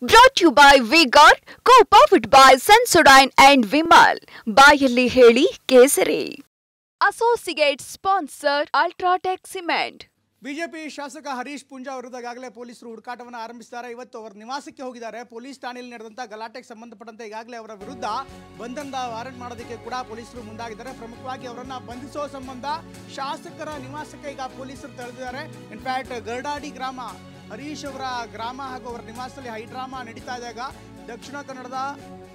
Brought to you by V-Guard, co-powered by Sensodyne and Vimal. ಬಾಯಲ್ಲಿ ಹೇಳಿ ಕೇಸರಿ. Associate sponsor Ultratech Cement. BJP ಶಾಸಕ ಹರೀಶ್ ಪೂಂಜಾ ವಿರುದ್ಧ ಈಗಾಗಲೇ ಪೊಲೀಸರು ಹುಡುಕಾಟವನ್ನು ಆರಂಭಿಸಿದ್ದಾರೆ. ಇವತ್ತು ಅವರ ನಿವಾಸಕ್ಕೆ ಹೋಗಿದ್ದಾರೆ. ಪೊಲೀಸ್ ಠಾಣೆಯಲ್ಲಿ ನಡೆದಂಥ ಗಲಾಟೆಗೆ ಸಂಬಂಧಪಟ್ಟಂತೆ ಈಗಾಗಲೇ ಅವರ ವಿರುದ್ಧ ಬಂಧನದ ವಾರೆಂಟ್ ಮಾಡೋದಕ್ಕೆ ಕೂಡ ಪೊಲೀಸರು ಮುಂದಾಗಿದ್ದಾರೆ. ಪ್ರಮುಖವಾಗಿ ಅವರನ್ನು ಬಂಧಿಸುವ ಸಂಬಂಧ ಶಾಸಕರ ನಿವಾಸಕ್ಕೆ ಈಗ ಪೊಲೀಸರು ತೆರಳಿದ್ದಾರೆ. ಇನ್ಫ್ಯಾಕ್ಟ್ ಗರ್ಡಾಡಿ ಗ್ರಾಮ ಹರೀಶ್ ಅವರ ಗ್ರಾಮ ಹಾಗೂ ಅವರ ನಿವಾಸದಲ್ಲಿ ಹೈಡ್ರಾಮಾ ನಡೀತಾ ಇದ್ದಾಗ ದಕ್ಷಿಣ ಕನ್ನಡದ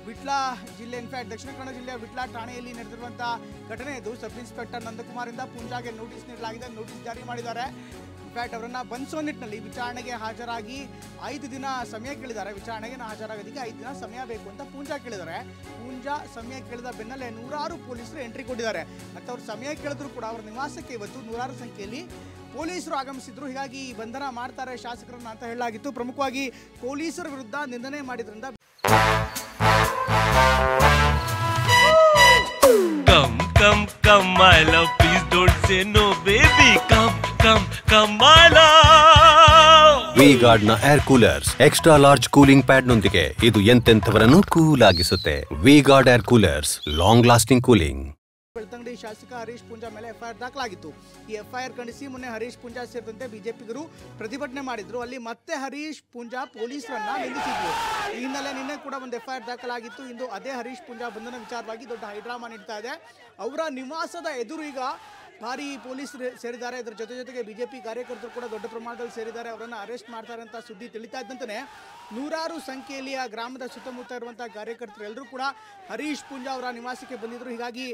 ವಿಟ್ಲ ಜಿಲ್ಲೆ ಇನ್ಫ್ಯಾಕ್ಟ್ ದಕ್ಷಿಣ ಕನ್ನಡ ಜಿಲ್ಲೆಯ ವಿಟ್ಲ ಠಾಣೆಯಲ್ಲಿ ನಡೆದಿರುವಂಥ ಘಟನೆ ಇದು. ಸಬ್ ಇನ್ಸ್ಪೆಕ್ಟರ್ ನಂದಕುಮಾರಿಂದ ಪೂಂಜಾಗೆ ನೋಟಿಸ್ ನೀಡಲಾಗಿದೆ. ನೋಟಿಸ್ ಜಾರಿ ಮಾಡಿದ್ದಾರೆ. ಇನ್ಫ್ಯಾಕ್ಟ್ ಅವರನ್ನು ಬಂಧಿಸುವ ನಿಟ್ಟಿನಲ್ಲಿ ವಿಚಾರಣೆಗೆ ಹಾಜರಾಗಿ 5 ದಿನ ಸಮಯ ಕೇಳಿದ್ದಾರೆ. ವಿಚಾರಣೆಗೆ ಹಾಜರಾಗೋದಕ್ಕೆ 5 ದಿನ ಸಮಯ ಬೇಕು ಅಂತ ಪೂಂಜಾ ಕೇಳಿದ್ದಾರೆ. ಪೂಂಜಾ ಸಮಯ ಕೇಳಿದ ಬೆನ್ನಲ್ಲೇ 100 ಪೊಲೀಸರು ಎಂಟ್ರಿ ಕೊಟ್ಟಿದ್ದಾರೆ. ಮತ್ತು ಅವ್ರು ಸಮಯ ಕೇಳಿದ್ರು ಕೂಡ ಅವರ ನಿವಾಸಕ್ಕೆ ಇವತ್ತು 100 ಸಂಖ್ಯೆಯಲ್ಲಿ ಪೊಲೀಸರು ಆಗಮಿಸಿದ್ರು. ಹೀಗಾಗಿ ಬಂಧನ ಮಾಡ್ತಾರೆ ಶಾಸಕರನ್ನ ಅಂತ ಹೇಳಲಾಗಿತ್ತು. ಪ್ರಮುಖವಾಗಿ ಪೊಲೀಸರ ವಿರುದ್ಧ ನಿಂದನೆ ಮಾಡಿದ್ರಿಂದ Come, my love, please don't say no, baby. Come, my love. V-Guard ನ air coolers extra large cooling pad ನೊಂದಿಗೆ ಇದು ಎಂತೆಂಥವರನ್ನು ಕೂಲ್ ಆಗಿಸುತ್ತೆ. V-Guard air coolers, long lasting cooling. Belthangady ಶಾಸಕ ಹರೀಶ್ ಪೂಂಜಾ ಮೇಲೆ ಎಫ್ಐಆರ್ ದಾಖಲಾಗಿತ್ತು. ಈ ಎಫ್ಐಆರ್ ಖಂಡಿಸಿ ಮೊನ್ನೆ ಹರೀಶ್ ಪೂಂಜಾ ಸೇರಿದಂತೆ ಬಿಜೆಪಿಗರು ಪ್ರತಿಭಟನೆ ಮಾಡಿದ್ರು. ಅಲ್ಲಿ ಮತ್ತೆ ಹರೀಶ್ ಪೂಂಜಾ ಪೊಲೀಸರನ್ನ ನಿಂದಿಸಿದ್ರು. ಈ ಹಿನ್ನೆಲೆ ನಿನ್ನೆ ಕೂಡ ಒಂದು ಎಫ್ಐಆರ್ ದಾಖಲಾಗಿತ್ತು. ಇಂದು ಅದೇ ಹರೀಶ್ ಪೂಂಜಾ ಬಂಧನ ವಿಚಾರವಾಗಿ ದೊಡ್ಡ ಹೈಡ್ರಾಮಾ ನಡೀತಾ ಇದೆ. ಅವರ ನಿವಾಸದ ಎದುರು ಈಗ ಭಾರಿ ಪೊಲೀಸರು ಸೇರಿದ್ದಾರೆ. ಇದರ ಜೊತೆಗೆ ಬಿಜೆಪಿ ಕಾರ್ಯಕರ್ತರು ಕೂಡ ದೊಡ್ಡ ಪ್ರಮಾಣದಲ್ಲಿ ಸೇರಿದ್ದಾರೆ. ಅವರನ್ನು ಅರೆಸ್ಟ್ ಮಾಡ್ತಾರೆ ಅಂತ ಸುದ್ದಿ ತಿಳಿತಾ ಇದ್ದಂತೆ 100 ಸಂಖ್ಯೆಯಲ್ಲಿ ಆ ಗ್ರಾಮದ ಸುತ್ತಮುತ್ತ ಇರುವಂಥ ಕಾರ್ಯಕರ್ತರು ಎಲ್ಲರೂ ಕೂಡ ಹರೀಶ್ ಪೂಂಜಾ ಅವರ ನಿವಾಸಕ್ಕೆ ಬಂದಿದ್ರು. ಹೀಗಾಗಿ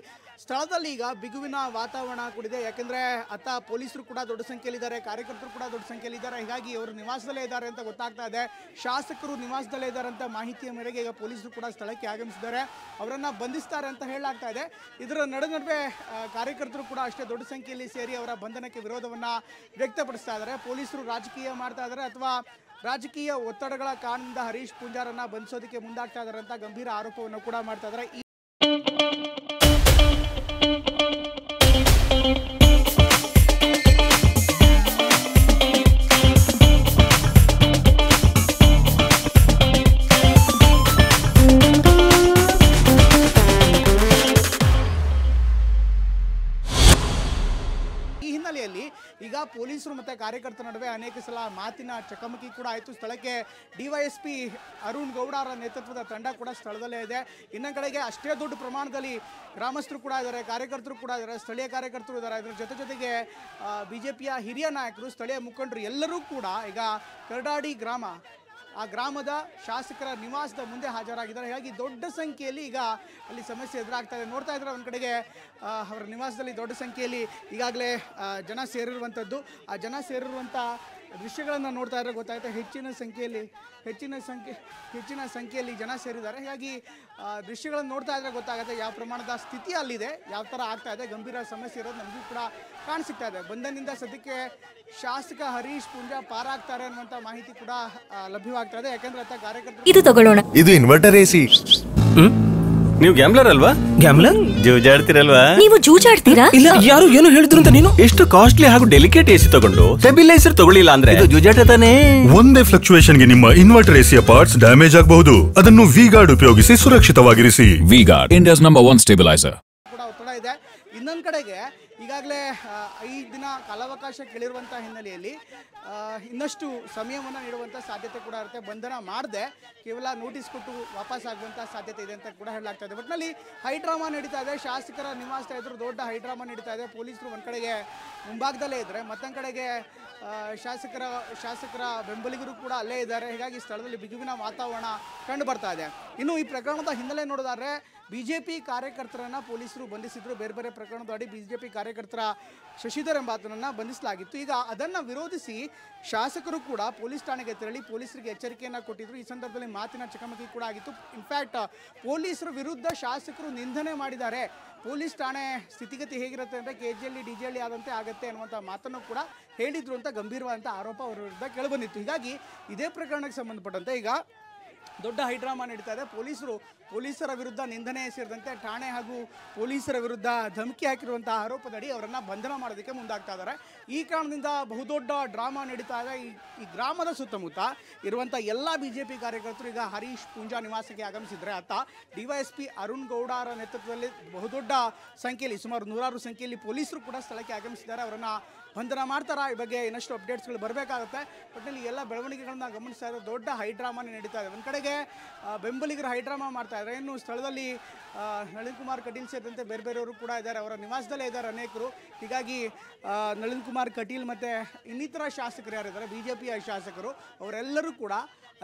ಸ್ಥಳದಲ್ಲಿ ಈಗ ಬಿಗುವಿನ ವಾತಾವರಣ ಕೂಡಿದೆ. ಯಾಕೆಂದರೆ ಅತ್ತ ಪೊಲೀಸರು ಕೂಡ ದೊಡ್ಡ ಸಂಖ್ಯೆಯಲ್ಲಿದ್ದಾರೆ, ಕಾರ್ಯಕರ್ತರು ಕೂಡ ದೊಡ್ಡ ಸಂಖ್ಯೆಯಲ್ಲಿದ್ದಾರೆ. ಹೀಗಾಗಿ ಅವರು ನಿವಾಸದಲ್ಲೇ ಇದ್ದಾರೆ ಅಂತ ಗೊತ್ತಾಗ್ತಾ ಇದೆ. ಶಾಸಕರು ನಿವಾಸದಲ್ಲೇ ಇದ್ದಾರೆ ಅಂತ ಮಾಹಿತಿಯ ಮೇರೆಗೆ ಈಗ ಪೊಲೀಸರು ಕೂಡ ಸ್ಥಳಕ್ಕೆ ಆಗಮಿಸಿದ್ದಾರೆ. ಅವರನ್ನು ಬಂಧಿಸ್ತಾರೆ ಅಂತ ಹೇಳಲಾಗ್ತಾ ಇದೆ. ಇದರ ನಡುವೆ ಕಾರ್ಯಕರ್ತರು ಕೂಡ ಅಷ್ಟೇ ದೊಡ್ಡ ಸಂಖ್ಯೆಯಲ್ಲಿ ಸೇರಿ ಅವರ ಬಂಧನಕ್ಕೆ ವಿರೋಧವನ್ನು ವ್ಯಕ್ತಪಡಿಸ್ತಾ ಇದ್ದಾರೆ. ಪೊಲೀಸರು ರಾಜಕೀಯ ಮಾಡ್ತಾ ಇದ್ದಾರೆ ಅಥವಾ ರಾಜಕೀಯ ಒತ್ತಡಗಳ ಕಾರಣದಿಂದ ಹರೀಶ್ ಪೂಂಜಾರನ್ನ ಬಂಧಿಸೋದಕ್ಕೆ ಮುಂದಾಗ್ತಾ ಇದ್ದಾರೆ ಅಂತ ಗಂಭೀರ ಆರೋಪವನ್ನು ಕೂಡ ಮಾಡ್ತಾ ಇದ್ದಾರೆ. ಈಗ ಪೊಲೀಸರು ಮತ್ತು ಕಾರ್ಯಕರ್ತರ ನಡುವೆ ಅನೇಕ ಸಲ ಮಾತಿನ ಚಕಮಕಿ ಕೂಡ ಆಯಿತು. ಸ್ಥಳಕ್ಕೆ ಡಿವೈಎಸ್ಪಿ ಅರುಣ್ ಗೌಡ ಅವರ ನೇತೃತ್ವದ ತಂಡ ಕೂಡ ಸ್ಥಳದಲ್ಲೇ ಇದೆ. ಇನ್ನೊಂದು ಕಡೆಗೆ ಅಷ್ಟೇ ದೊಡ್ಡ ಪ್ರಮಾಣದಲ್ಲಿ ಗ್ರಾಮಸ್ಥರು ಕೂಡ ಇದ್ದಾರೆ, ಕಾರ್ಯಕರ್ತರು ಕೂಡ ಇದ್ದಾರೆ, ಸ್ಥಳೀಯ ಕಾರ್ಯಕರ್ತರು ಇದ್ದಾರೆ. ಇದರ ಜೊತೆಗೆ ಬಿಜೆಪಿಯ ಹಿರಿಯ ನಾಯಕರು, ಸ್ಥಳೀಯ ಮುಖಂಡರು ಎಲ್ಲರೂ ಕೂಡ ಈಗ ಕರ್ಡಾಡಿ ಗ್ರಾಮ ಆ ಗ್ರಾಮದ ಶಾಸಕರ ನಿವಾಸದ ಮುಂದೆ ಹಾಜರಾಗಿದ್ದಾರೆ. ಹೀಗಾಗಿ ದೊಡ್ಡ ಸಂಖ್ಯೆಯಲ್ಲಿ ಈಗ ಅಲ್ಲಿ ಸಮಸ್ಯೆ ಎದುರಾಗ್ತಾ ಇದೆ. ನೋಡ್ತಾ ಇದ್ದಾರೆ ಒಂದು ಕಡೆಗೆ ಅವರ ನಿವಾಸದಲ್ಲಿ ದೊಡ್ಡ ಸಂಖ್ಯೆಯಲ್ಲಿ ಈಗಾಗಲೇ ಜನ ಸೇರಿರುವಂಥದ್ದು. ಆ ಜನ ಸೇರಿರುವಂಥ ದೃಶ್ಯಗಳನ್ನು ನೋಡ್ತಾ ಇದ್ರೆ ಗೊತ್ತಾಗುತ್ತೆ ಹೆಚ್ಚಿನ ಸಂಖ್ಯೆಯಲ್ಲಿ ಜನ ಸೇರಿದ್ದಾರೆ. ಹೀಗಾಗಿ ದೃಶ್ಯಗಳನ್ನು ನೋಡ್ತಾ ಇದ್ರೆ ಗೊತ್ತಾಗುತ್ತೆ ಯಾವ ಪ್ರಮಾಣದ ಸ್ಥಿತಿ ಅಲ್ಲಿದೆ, ಯಾವ ಥರ ಆಗ್ತಾ ಇದೆ, ಗಂಭೀರ ಸಮಸ್ಯೆ ಇರೋದು ನಮಗೂ ಕೂಡ ಕಾಣಿಸ್ತಾ ಇದೆ. ಬಂಧನದಿಂದ ಸದ್ಯಕ್ಕೆ ಶಾಸಕ ಹರೀಶ್ ಪೂಂಜಾ ಪಾರಾಗ್ತಾರೆ ಅನ್ನುವಂಥ ಮಾಹಿತಿ ಕೂಡ ಲಭ್ಯವಾಗ್ತಾ ಇದೆ. ಯಾಕಂದ್ರೆ ಅಂತ ಕಾರ್ಯಕರ್ತರು ಇದು ತಗೊಳ್ಳೋಣ. ಇದು ಇನ್ವರ್ಟರ್ ಎಸಿ. ನೀವು ಗ್ಯಾಮ್ಲರ್ ಅಲ್ವಾ? ಗ್ಯಾಮ್ಲರ್ ಜೂಜಾಡ್ತಿರಲ್ವಾ? ನೀವು ಜೂಜಾಡ್ತೀರಾ? ಇಲ್ಲ, ಯಾರು ಏನು ಹೇಳಿದ್ರು ಅಂತ ನೀನು ಎಷ್ಟು ಕಾಸ್ಟ್ಲಿ ಹಾಗೂ ಡೆಲಿಕೇಟ್ ಎಸಿ ತಗೊಂಡು ಸ್ಟೆಬಿಲೈಸರ್ ತಗೊಳ್ಳಿಲ್ಲ ಅಂದ್ರೆ ಇದು ಜೂಜಾಟ ತಾನೇ. ಒಂದೇ ಫ್ಲಕ್ಚುಯೇಷನ್ ಗೆ ನಿಮ್ಮ ಇನ್ವರ್ಟರ್ ಎಸಿಯ ಪಾರ್ಟ್ಸ್ ಡ್ಯಾಮೇಜ್ ಆಗಬಹುದು. ಅದನ್ನು V-Guard ಉಪಯೋಗಿಸಿ ಸುರಕ್ಷಿತವಾಗಿರಿಸಿ. V-Guard, India's #1 stabilizer. ಕೂಡ ಒತ್ತಡ ಇದೆ. ಇನ್ನೊಂದು ಕಡೆಗೆ ಈಗಾಗಲೇ 5 ದಿನ ಕಾಲಾವಕಾಶ ಕೇಳಿರುವಂಥ ಹಿನ್ನೆಲೆಯಲ್ಲಿ ಇನ್ನಷ್ಟು ಸಮಯವನ್ನು ನೀಡುವಂಥ ಸಾಧ್ಯತೆ ಕೂಡ ಇರುತ್ತೆ. ಬಂಧನ ಮಾಡದೆ ಕೇವಲ ನೋಟಿಸ್ ಕೊಟ್ಟು ವಾಪಸ್ ಆಗುವಂಥ ಸಾಧ್ಯತೆ ಇದೆ ಅಂತ ಕೂಡ ಹೇಳಲಾಗ್ತಾ ಇದೆ. ಒಟ್ಟಿನಲ್ಲಿ ಹೈಡ್ರಾಮಾ ನಡೀತಾ ಇದೆ. ಶಾಸಕರ ನಿವಾಸದ ಎದುರು ದೊಡ್ಡ ಹೈಡ್ರಾಮಾ ನಡೀತಾ ಇದೆ. ಪೊಲೀಸರು ಒಂದು ಕಡೆಗೆ ಮುಂಭಾಗದಲ್ಲೇ ಇದ್ದರೆ ಮತ್ತೊಂದು ಕಡೆಗೆ ಶಾಸಕರ ಬೆಂಬಲಿಗರು ಕೂಡ ಅಲ್ಲೇ ಇದ್ದಾರೆ. ಹೀಗಾಗಿ ಸ್ಥಳದಲ್ಲಿ ಬಿಗುವಿನ ವಾತಾವರಣ ಕಂಡು ಬರ್ತಾ ಇದೆ. ಇನ್ನು ಈ ಪ್ರಕರಣದ ಹಿನ್ನೆಲೆ ನೋಡಿದರೆ ಬಿಜೆಪಿ ಕಾರ್ಯಕರ್ತರನ್ನು ಪೊಲೀಸರು ಬಂಧಿಸಿದ್ರು. ಬೇರೆ ಬೇರೆ ಪ್ರಕರಣದ ಅಡಿ ಬಿಜೆಪಿ ಕಾರ್ಯಕರ್ತರ ಶಶಿಧರ್ ಎಂಬಾತನನ್ನು ಬಂಧಿಸಲಾಗಿತ್ತು. ಈಗ ಅದನ್ನು ವಿರೋಧಿಸಿ ಶಾಸಕರು ಕೂಡ ಪೊಲೀಸ್ ಠಾಣೆಗೆ ತೆರಳಿ ಪೊಲೀಸರಿಗೆ ಎಚ್ಚರಿಕೆಯನ್ನು ಕೊಟ್ಟಿದ್ರು. ಈ ಸಂದರ್ಭದಲ್ಲಿ ಮಾತಿನ ಚಕಮಕಿ ಕೂಡ ಆಗಿತ್ತು. ಇನ್ಫ್ಯಾಕ್ಟ್ ಪೊಲೀಸರ ವಿರುದ್ಧ ಶಾಸಕರು ನಿಂದನೆ ಮಾಡಿದ್ದಾರೆ. ಪೊಲೀಸ್ ಠಾಣೆ ಸ್ಥಿತಿಗತಿ ಹೇಗಿರುತ್ತೆ ಅಂದರೆ KGL DGL ಆದಂತೆ ಆಗುತ್ತೆ ಅನ್ನುವಂಥ ಮಾತನ್ನು ಕೂಡ ಹೇಳಿದ್ರು ಅಂತ ಗಂಭೀರವಾದಂಥ ಆರೋಪ ಅವರ ವಿರುದ್ಧ ಕೇಳಿಬಂದಿತ್ತು. ಹೀಗಾಗಿ ಇದೇ ಪ್ರಕರಣಕ್ಕೆ ಸಂಬಂಧಪಟ್ಟಂತೆ ಈಗ ದೊಡ್ಡ ಹೈಡ್ರಾಮಾ ನಡೀತಾ ಇದೆ. ಪೊಲೀಸರ ವಿರುದ್ಧ ನಿಂದನೆ ಸೇರಿದಂತೆ ಠಾಣೆ ಹಾಗೂ ಪೊಲೀಸರ ವಿರುದ್ಧ ಧಮಕಿ ಹಾಕಿರುವಂತಹ ಆರೋಪದಡಿ ಅವರನ್ನು ಬಂಧನ ಮಾಡೋದಕ್ಕೆ ಮುಂದಾಗ್ತಾ ಇದ್ದಾರೆ. ಈ ಕಾರಣದಿಂದ ಬಹುದೊಡ್ಡ ಡ್ರಾಮಾ ನಡೀತಾ ಇದೆ. ಈ ಗ್ರಾಮದ ಸುತ್ತಮುತ್ತ ಇರುವಂಥ ಎಲ್ಲ BJP ಕಾರ್ಯಕರ್ತರು ಈಗ ಹರೀಶ್ ಪೂಂಜಾ ನಿವಾಸಕ್ಕೆ ಆಗಮಿಸಿದರೆ ಅತ್ತ DYSP ಅರುಣ್ ಗೌಡ ಅವರ ನೇತೃತ್ವದಲ್ಲಿ ಬಹುದೊಡ್ಡ ಸಂಖ್ಯೆಯಲ್ಲಿ ಸುಮಾರು 100 ಸಂಖ್ಯೆಯಲ್ಲಿ ಪೊಲೀಸರು ಕೂಡ ಸ್ಥಳಕ್ಕೆ ಆಗಮಿಸಿದ್ದಾರೆ. ಅವರನ್ನು ಬಂಧನ ಮಾಡ್ತಾರಾ ಈ ಬಗ್ಗೆ ಇನ್ನಷ್ಟು ಅಪ್ಡೇಟ್ಸ್ಗಳು ಬರಬೇಕಾಗುತ್ತೆ. ಒಟ್ಟಿನಲ್ಲಿ ಎಲ್ಲ ಬೆಳವಣಿಗೆಗಳನ್ನ ಗಮನಿಸ್ತಾ ಇದ್ದಾರೆ. ದೊಡ್ಡ ಹೈಡ್ರಾಮಾನೇ ನಡೀತಾ ಇದೆ. ಒಂದು ಕಡೆಗೆ ಬೆಂಬಲಿಗರು ಹೈಡ್ರಾಮಾ ಮಾಡ್ತಾ ಇದ್ದಾರೆ, ಇನ್ನು ಸ್ಥಳದಲ್ಲಿ ನಳಿನ್ ಕುಮಾರ್ ಕಟೀಲ್ ಸೇರಿದಂತೆ ಬೇರೆಯವರು ಕೂಡ ಇದ್ದಾರೆ. ಅವರ ನಿವಾಸದಲ್ಲೇ ಇದ್ದಾರೆ ಅನೇಕರು. ಹೀಗಾಗಿ ನಳಿನ್ ಕುಮಾರ್ ಕಟೀಲ್ ಮತ್ತು ಇನ್ನಿತರ ಶಾಸಕರು ಯಾರಿದ್ದಾರೆ BJPಯ ಶಾಸಕರು ಅವರೆಲ್ಲರೂ ಕೂಡ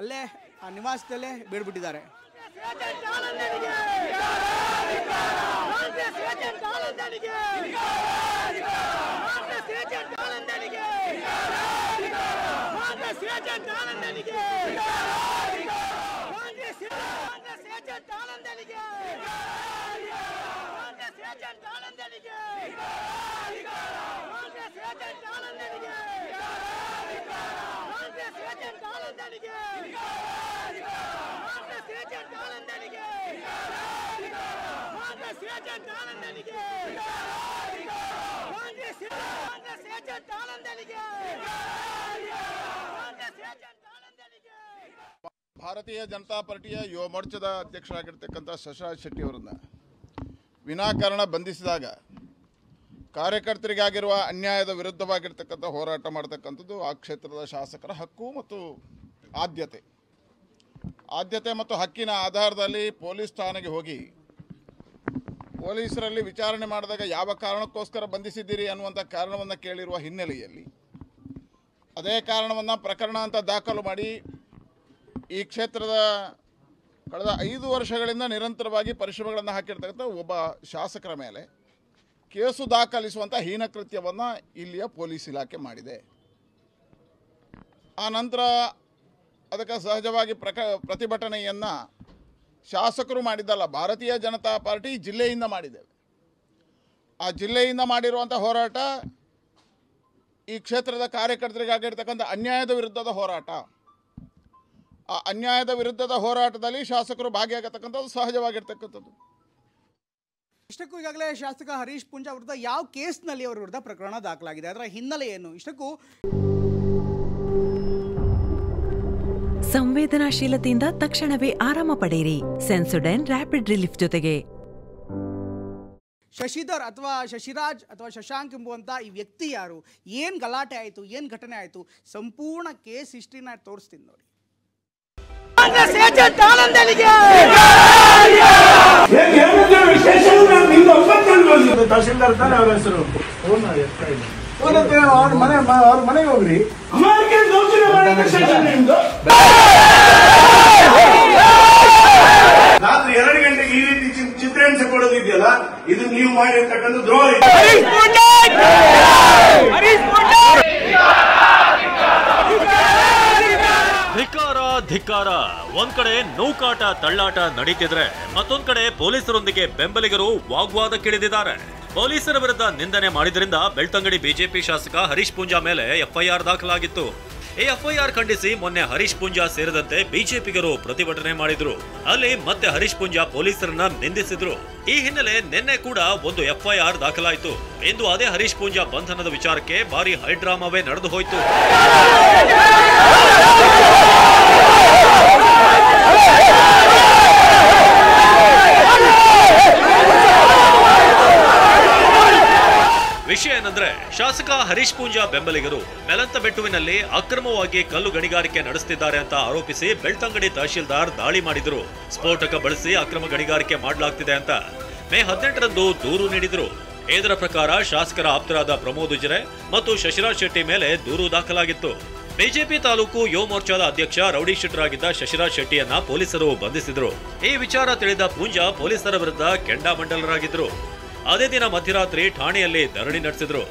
ಅಲ್ಲೇ ಆ ನಿವಾಸದಲ್ಲೇ ಬೀಳ್ಬಿಟ್ಟಿದ್ದಾರೆ. ಭಾರತೀಯ ಜನತಾ ಪಾರ್ಟಿಯ ಯುವ ಮೋರ್ಚಾದ ಅಧ್ಯಕ್ಷರಾಗಿರ್ತಕ್ಕಂಥ ಶಶಿರಾಜ್ ಶೆಟ್ಟಿ ಅವರನ್ನು ವಿನಾಕಾರಣ ಬಂಧಿಸಿದಾಗ ಕಾರ್ಯಕರ್ತರಿಗಾಗಿರುವ ಅನ್ಯಾಯದ ವಿರುದ್ಧವಾಗಿರ್ತಕ್ಕಂಥ ಹೋರಾಟ ಮಾಡತಕ್ಕಂಥದ್ದು ಆ ಕ್ಷೇತ್ರದ ಶಾಸಕರ ಹಕ್ಕು ಮತ್ತು ಆದ್ಯತೆ ಮತ್ತು ಹಕ್ಕಿನ ಆಧಾರದಲ್ಲಿ ಪೊಲೀಸ್ ಠಾಣೆಗೆ ಹೋಗಿ ಪೊಲೀಸರಲ್ಲಿ ವಿಚಾರಣೆ ಮಾಡಿದಾಗ ಯಾವ ಕಾರಣಕ್ಕೋಸ್ಕರ ಬಂಧಿಸಿದ್ದೀರಿ ಅನ್ನುವಂಥ ಕಾರಣವನ್ನು ಕೇಳಿರುವ ಹಿನ್ನೆಲೆಯಲ್ಲಿ ಅದೇ ಕಾರಣವನ್ನು ಪ್ರಕರಣ ಅಂತ ದಾಖಲು ಮಾಡಿ ಈ ಕ್ಷೇತ್ರದ ಕಳೆದ 5 ವರ್ಷಗಳಿಂದ ನಿರಂತರವಾಗಿ ಪರಿಶ್ರಮಗಳನ್ನು ಹಾಕಿರ್ತಕ್ಕಂಥ ಒಬ್ಬ ಶಾಸಕರ ಮೇಲೆ ಕೇಸು ದಾಖಲಿಸುವಂಥ ಹೀನಕೃತ್ಯವನ್ನು ಇಲ್ಲಿಯ ಪೊಲೀಸ್ ಇಲಾಖೆ ಮಾಡಿದೆ. ಆ ನಂತರ ಅದಕ್ಕೆ ಸಹಜವಾಗಿ ಪ್ರತಿಭಟನೆಯನ್ನು ಶಾಸಕರು ಮಾಡಿದ್ದಲ್ಲ, ಭಾರತೀಯ ಜನತಾ ಪಾರ್ಟಿ ಜಿಲ್ಲೆಯಿಂದ ಮಾಡಿದ್ದೇವೆ. ಆ ಜಿಲ್ಲೆಯಿಂದ ಮಾಡಿರುವಂಥ ಹೋರಾಟ ಈ ಕ್ಷೇತ್ರದ ಕಾರ್ಯಕರ್ತರಿಗಾಗಿರ್ತಕ್ಕಂಥ ಅನ್ಯಾಯದ ವಿರುದ್ಧದ ಹೋರಾಟ. ಆ ಅನ್ಯಾಯದ ವಿರುದ್ಧದ ಹೋರಾಟದಲ್ಲಿ ಶಾಸಕರು ಭಾಗಿಯಾಗತಕ್ಕಂಥದ್ದು ಸಹಜವಾಗಿರ್ತಕ್ಕಂಥದ್ದು. ಇಷ್ಟಕ್ಕೂ ಈಗಾಗಲೇ ಶಾಸಕ ಹರೀಶ್ ಪೂಂಜಾ ವಿರುದ್ಧ ಯಾವ ಕೇಸ್ನಲ್ಲಿ ಅವರ ವಿರುದ್ಧ ಪ್ರಕರಣ ದಾಖಲಾಗಿದೆ, ಅದರ ಹಿನ್ನೆಲೆ ಏನು? ಇಷ್ಟಕ್ಕೂ ಸಂವೇದನಾಶೀಲತೆಯಿಂದ ತಕ್ಷಣವೇ ಆರಾಮ ಪಡೆಯಿರಿ ಸೆನ್ಸೊಡೈನ್ ರ್ಯಾಪಿಡ್ ರಿಲೀಫ್ ಜೊತೆಗೆ. ಶಶಿಧರ್ ಅಥವಾ ಶಶಿರಾಜ್ ಅಥವಾ ಶಶಾಂಕ್ ಎಂಬುವಂಥ ಈ ವ್ಯಕ್ತಿ ಯಾರು, ಏನು ಗಲಾಟೆ ಆಯಿತು, ಏನು ಘಟನೆ ಆಯಿತು, ಸಂಪೂರ್ಣ ಕೇಸ್ ಹಿಸ್ಟ್ರಿನ ತೋರಿಸ್ತೀನಿ ನೋಡಿ. ತಹಶೀಲ್ದಾರ್ ತಾನೆ ಅವರ ಹೆಸರು. ಅವ್ರ ಮನೆಗೆ ಹೋಗ್ರಿ. ರಾತ್ರಿ 2 ಗಂಟೆಗೆ ಈ ರೀತಿ ಚಿತ್ರಹಿಂಸೆ ಕೊಡೋದಿದೆಯಲ್ಲ, ಇದು ನೀವು ಮಾಡಿರ್ತಕ್ಕಂಥ ದ್ರೋಹ. ಧಿಕ್ಕಾರ. ಒಂದ್ ಕಡೆ ನೌಕಾಟ ತಳ್ಳಾಟ ನಡೀತಿದ್ರೆ ಮತ್ತೊಂದ್ ಕಡೆ ಪೊಲೀಸರೊಂದಿಗೆ ಬೆಂಬಲಿಗರು ವಾಗ್ವಾದಕ್ಕಿಳಿದಿದ್ದಾರೆ. ಪೊಲೀಸರ ವಿರುದ್ಧ ನಿಂದನೆ ಮಾಡಿದ್ರಿಂದ ಬೆಳ್ತಂಗಡಿ ಬಿಜೆಪಿ ಶಾಸಕ ಹರೀಶ್ ಪೂಂಜಾ ಮೇಲೆ FIR ದಾಖಲಾಗಿತ್ತು. ಈ FIR ಖಂಡಿಸಿ ಮೊನ್ನೆ ಹರೀಶ್ ಪೂಂಜಾ ಸೇರಿದಂತೆ ಬಿಜೆಪಿಗರು ಪ್ರತಿಭಟನೆ ಮಾಡಿದ್ರು. ಅಲ್ಲಿ ಮತ್ತೆ ಹರೀಶ್ ಪೂಂಜಾ ಪೊಲೀಸರನ್ನ ನಿಂದಿಸಿದ್ರು. ಈ ಹಿನ್ನೆಲೆ ನಿನ್ನೆ ಕೂಡ ಒಂದು FIR ದಾಖಲಾಯಿತು. ಇಂದು ಅದೇ ಹರೀಶ್ ಪೂಂಜಾ ಬಂಧನದ ವಿಚಾರಕ್ಕೆ ಭಾರಿ ಹೈಡ್ರಾಮಾವೇ ನಡೆದು ಹೋಯಿತು. ವಿಷಯ ಏನಂದ್ರೆ, ಶಾಸಕ ಹರೀಶ್ ಪೂಂಜಾ ಬೆಂಬಲಿಗರು ಮೆಲಂತಬೆಟ್ಟುವಿನಲ್ಲಿ ಅಕ್ರಮವಾಗಿ ಕಲ್ಲು ಗಣಿಗಾರಿಕೆ ನಡೆಸುತ್ತಿದ್ದಾರೆ ಅಂತ ಆರೋಪಿಸಿ ಬೆಳ್ತಂಗಡಿ ತಹಶೀಲ್ದಾರ್ ದಾಳಿ ಮಾಡಿದ್ರು. ಸ್ಫೋಟಕ ಬಳಸಿ ಅಕ್ರಮ ಗಣಿಗಾರಿಕೆ ಮಾಡಲಾಗ್ತಿದೆ ಅಂತ ಮೇ 18ರಂದು ದೂರು ನೀಡಿದ್ರು. ಇದರ ಪ್ರಕಾರ ಶಾಸಕರ ಆಪ್ತರಾದ ಪ್ರಮೋದ್ ಉಜಿರೆ ಮತ್ತು ಶಶಿರಾಜ್ ಶೆಟ್ಟಿ ಮೇಲೆ ದೂರು ದಾಖಲಾಗಿತ್ತು. ಬಿಜೆಪಿ ತಾಲೂಕು ಯುವ ಮೋರ್ಚಾದ ಅಧ್ಯಕ್ಷ ರೌಡಿ ಶೀಟರಾಗಿದ್ದ ಶಶಿರಾಜ್ ಶೆಟ್ಟಿಯನ್ನ ಪೊಲೀಸರು ಬಂಧಿಸಿದ್ರು. ಈ ವಿಚಾರ ತಿಳಿದ ಪೂಂಜಾ ಪೊಲೀಸರ ವಿರುದ್ಧ ಕೆಂಡಾಮಂಡಲರಾಗಿದ್ರು. ಅದೇ ದಿನ ಮಧ್ಯರಾತ್ರಿ ಠಾಣೆಯಲ್ಲಿ ಧರಣಿ ನಡೆಸಿದ್ರು.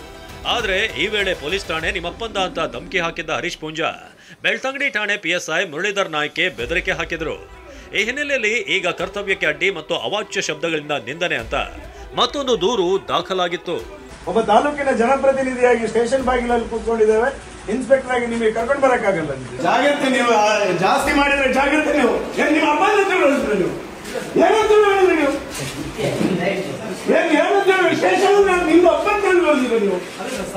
ಆದ್ರೆ ಈ ವೇಳೆ ಪೊಲೀಸ್ ಠಾಣೆ ನಿಮ್ಮಪ್ಪಂದ ಅಂತ ಧಮಕಿ ಹಾಕಿದ್ದ ಹರೀಶ್ ಪೂಂಜಾ ಬೆಳ್ತಂಗಡಿ ಠಾಣೆ PSI ಮುರಳೀಧರ್ ನಾಯ್ಕೆ ಬೆದರಿಕೆ ಹಾಕಿದ್ರು. ಈ ಹಿನ್ನೆಲೆಯಲ್ಲಿ ಈಗ ಕರ್ತವ್ಯಕ್ಕೆ ಅಡ್ಡಿ ಮತ್ತು ಅವಾಚ್ಯ ಶಬ್ದಗಳಿಂದ ನಿಂದನೆ ಅಂತ ಮತ್ತೊಂದು ದೂರು ದಾಖಲಾಗಿತ್ತು. ಒಬ್ಬ ತಾಲೂಕಿನ ಜನಪ್ರತಿನಿಧಿಯಾಗಿ ಸ್ಟೇಷನ್ ಬಾಗಿಲಲ್ಲಿ ಕೂತ್ಕೊಂಡಿದ್ದೇವೆ. ಇನ್ಸ್ಪೆಕ್ಟರ್ ಆಗಿ ನಿಮಗೆ ಕರ್ಕೊಂಡು ಬರಕ್ಕಾಗಲ್ಲ. ಜಾಗ್ರತೆ, ನೀವು ಜಾಸ್ತಿ ಮಾಡಿದ್ರೆ ಜಾಗ್ರತೆ. ನೀವು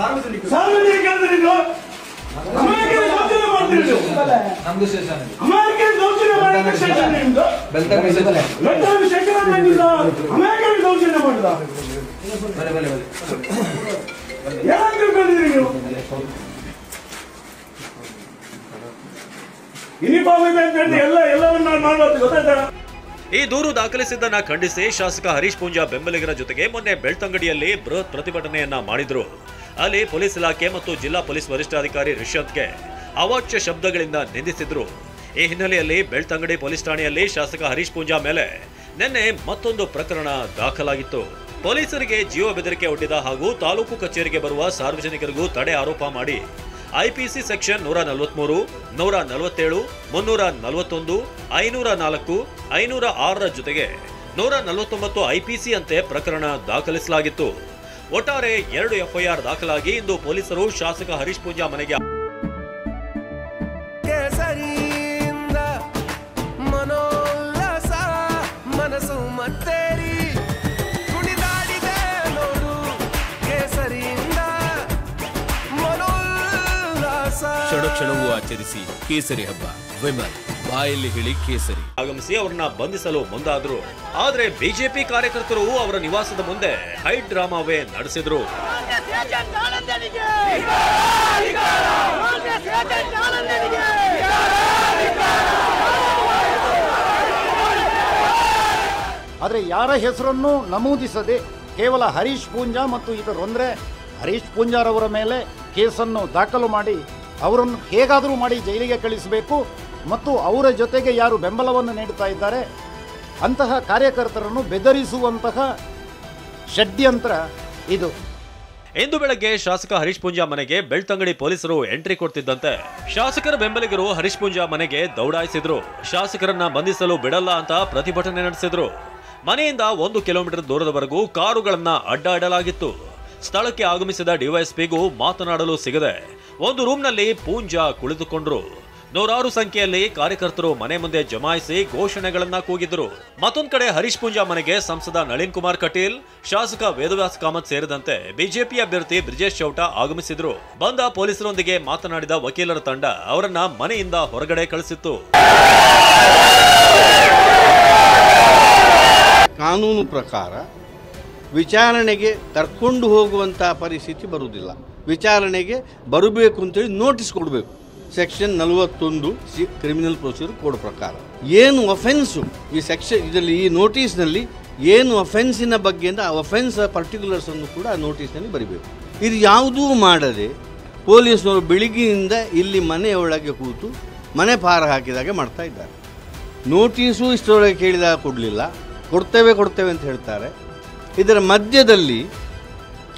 ಸಾರ್ವಜನಿಕ ಅಂದ್ರೆ ನೀವು ಅಮಾಯಕರ ದೌರ್ಜನ್ಯ ಮಾಡ್ತೀರಿ ನೀವು. ನಮ್ದು ಸ್ಟೇಷನ್ ಅಮಾಯಕರ ದೌರ್ಜನ್ಯ ಮಾಡಿದ ಸ್ಟೇಷನ್ ನಿಮ್ದು. ಬೆಳ್ತಂಗಡಿ ಶೇಖರ ನಿಮ್ದು ಅಮಾಯಕರ ದೌರ್ಜನ್ಯ ಮಾಡಿದ. ಯಾರು ತಿಳ್ಕೊಂಡಿದ್ರಿ ನೀವು? ಯೂನಿಫಾರ್ಮ್ ಇದೆ ಅಂತ ಹೇಳಿ ಎಲ್ಲವನ್ನ ಮಾಡೋದು ಗೊತ್ತಾಯ್ತಾ? ಈ ದೂರು ದಾಖಲಿಸಿದ್ದನ್ನ ಖಂಡಿಸಿ ಶಾಸಕ ಹರೀಶ್ ಪೂಂಜಾ ಬೆಂಬಲಿಗರ ಜೊತೆಗೆ ಮೊನ್ನೆ ಬೆಳ್ತಂಗಡಿಯಲ್ಲಿ ಬೃಹತ್ ಪ್ರತಿಭಟನೆಯನ್ನ ಮಾಡಿದ್ರು. ಅಲ್ಲಿ ಪೊಲೀಸ್ ಇಲಾಖೆ ಮತ್ತು ಜಿಲ್ಲಾ ಪೊಲೀಸ್ ವರಿಷ್ಠಾಧಿಕಾರಿ ರಿಷದ್ಗೆ ಅವಾಚ್ಯ ಶಬ್ದಗಳಿಂದ ನಿಂದಿಸಿದ್ರು. ಈ ಹಿನ್ನೆಲೆಯಲ್ಲಿ ಬೆಳ್ತಂಗಡಿ ಪೊಲೀಸ್ ಠಾಣೆಯಲ್ಲಿ ಶಾಸಕ ಹರೀಶ್ ಪೂಂಜಾ ಮೇಲೆ ನಿನ್ನೆ ಮತ್ತೊಂದು ಪ್ರಕರಣ ದಾಖಲಾಗಿತ್ತು. ಪೊಲೀಸರಿಗೆ ಜೀವ ಬೆದರಿಕೆ ಒಡ್ಡಿದ ಹಾಗೂ ತಾಲೂಕು ಕಚೇರಿಗೆ ಬರುವ ಸಾರ್ವಜನಿಕರಿಗೂ ತಡೆ ಆರೋಪ ಮಾಡಿ ಐಪಿಸಿ ಸೆಕ್ಷನ್ 143, 147, 341, 504, 506 ಜೊತೆಗೆ 149 ಐಪಿಸಿ ಅಂತೆ ಪ್ರಕರಣ ದಾಖಲಿಸಲಾಗಿತ್ತು. ಒಟ್ಟಾರೆ 2 ಎಫ್ಐಆರ್ ದಾಖಲಾಗಿ ಇಂದು ಪೊಲೀಸರು ಶಾಸಕ ಹರೀಶ್ ಪೂಂಜಾ ಮನೆಗೆ ಕ್ಷಣವೂ ಆಚರಿಸಿ ಕೇಸರಿ ಹಬ್ಬ. ವಿಮಲ್ ಬಾಯಲ್ಲಿ ಹೇಳಿ ಕೇಸರಿ ಆಗಮಿಸಿ ಅವರನ್ನ ಬಂಧಿಸಲು ಮುಂದಾದ್ರು. ಆದ್ರೆ ಬಿಜೆಪಿ ಕಾರ್ಯಕರ್ತರು ಅವರ ನಿವಾಸದ ಮುಂದೆ ಹೈ ಡ್ರಾಮಾವೇ ನಡೆಸಿದ್ರು. ಆದರೆ ಯಾರ ಹೆಸರನ್ನು ನಮೂದಿಸದೆ ಕೇವಲ ಹರೀಶ್ ಪೂಂಜಾ ಮತ್ತು ಇದರೊಂದರೆ ಹರೀಶ್ ಪೂಂಜಾರವರ ಮೇಲೆ ಕೇಸನ್ನು ದಾಖಲು ಮಾಡಿ ಅವರನ್ನು ಹೇಗಾದರೂ ಮಾಡಿ ಜೈಲಿಗೆ ಕಳಿಸಬೇಕು ಮತ್ತು ಅವರ ಜೊತೆಗೆ ಯಾರು ಬೆಂಬಲವನ್ನು ನೀಡುತ್ತಾ ಇದ್ದಾರೆ ಅಂತಹ ಕಾರ್ಯಕರ್ತರನ್ನು ಬೆದರಿಸುವಂತಹ ಷಡ್ಯಂತ್ರ ಇದು. ಇಂದು ಬೆಳಗ್ಗೆ ಶಾಸಕ ಹರೀಶ್ ಪೂಂಜಾ ಮನೆಗೆ ಬೆಳ್ತಂಗಡಿ ಪೊಲೀಸರು ಎಂಟ್ರಿ ಕೊಡ್ತಿದ್ದಂತೆ ಶಾಸಕರ ಬೆಂಬಲಿಗರು ಹರೀಶ್ ಪೂಂಜಾ ಮನೆಗೆ ದೌಡಾಯಿಸಿದ್ರು. ಶಾಸಕರನ್ನ ಬಂಧಿಸಲು ಬಿಡಲ್ಲ ಅಂತ ಪ್ರತಿಭಟನೆ ನಡೆಸಿದ್ರು. ಮನೆಯಿಂದ 1 ಕಿಲೋಮೀಟರ್ ದೂರದವರೆಗೂ ಕಾರುಗಳನ್ನ ಅಡ್ಡ ಇಡಲಾಗಿತ್ತು. ಸ್ಥಳಕ್ಕೆ ಆಗಮಿಸಿದ ಡಿವೈಎಸ್ಪಿಗೂ ಮಾತನಾಡಲು ಸಿಗದೆ ಒಂದು ರೂಮ್ನಲ್ಲಿ ಪೂಂಜಾ ಕುಳಿತುಕೊಂಡ್ರು. 100 ಸಂಖ್ಯೆಯಲ್ಲಿ ಕಾರ್ಯಕರ್ತರು ಮನೆ ಮುಂದೆ ಜಮಾಯಿಸಿ ಘೋಷಣೆಗಳನ್ನ ಕೂಗಿದ್ರು. ಮತ್ತೊಂದು ಕಡೆ ಹರೀಶ್ ಪೂಂಜಾ ಮನೆಗೆ ಸಂಸದ ನಳಿನ್ ಕುಮಾರ್ ಕಟೀಲ್, ಶಾಸಕ ವೇದವ್ಯಾಸ್ ಕಾಮತ್ ಸೇರಿದಂತೆ ಬಿಜೆಪಿ ಅಭ್ಯರ್ಥಿ ಬ್ರಿಜೇಶ್ ಚೌಟಾ ಆಗಮಿಸಿದ್ರು. ಬಂದ ಪೊಲೀಸರೊಂದಿಗೆ ಮಾತನಾಡಿದ ವಕೀಲರ ತಂಡ ಅವರನ್ನ ಮನೆಯಿಂದ ಹೊರಗಡೆ ಕಳಿಸಿತ್ತು. ಕಾನೂನು ಪ್ರಕಾರ ವಿಚಾರಣೆಗೆ ಕರ್ಕೊಂಡು ಹೋಗುವಂಥ ಪರಿಸ್ಥಿತಿ ಬರುವುದಿಲ್ಲ. ವಿಚಾರಣೆಗೆ ಬರಬೇಕು ಅಂತೇಳಿ ನೋಟಿಸ್ ಕೊಡಬೇಕು. ಸೆಕ್ಷನ್ 41 ಕ್ರಿಮಿನಲ್ ಪ್ರೊಸೀಜರ್ ಕೋಡ್ ಪ್ರಕಾರ ಏನು ಅಫೆನ್ಸು ಈ ಸೆಕ್ಷನ್ ಇದರಲ್ಲಿ ಈ ನೋಟಿಸ್ನಲ್ಲಿ ಏನು ಅಫೆನ್ಸಿನ ಬಗ್ಗೆ ಅಂತ ಆ ಅಫೆನ್ಸ್ ಪರ್ಟಿಕ್ಯುಲರ್ಸನ್ನು ಕೂಡ ಆ ನೋಟಿಸ್ನಲ್ಲಿ ಬರೀಬೇಕು. ಇದು ಯಾವುದೂ ಮಾಡದೆ ಪೊಲೀಸ್ನವರು ಬೆಳಿಗ್ಗೆಯಿಂದ ಇಲ್ಲಿ ಮನೆಯೊಳಗೆ ಕೂತು ಮನೆ ಪಾರ ಹಾಕಿದಾಗೆ ಮಾಡ್ತಾ ಇದ್ದಾರೆ. ನೋಟಿಸು ಇಷ್ಟರೊಳಗೆ ಕೇಳಿದಾಗ ಕೊಡಲಿಲ್ಲ, ಕೊಡ್ತೇವೆ ಅಂತ ಹೇಳ್ತಾರೆ. ಇದರ ಮಧ್ಯದಲ್ಲಿ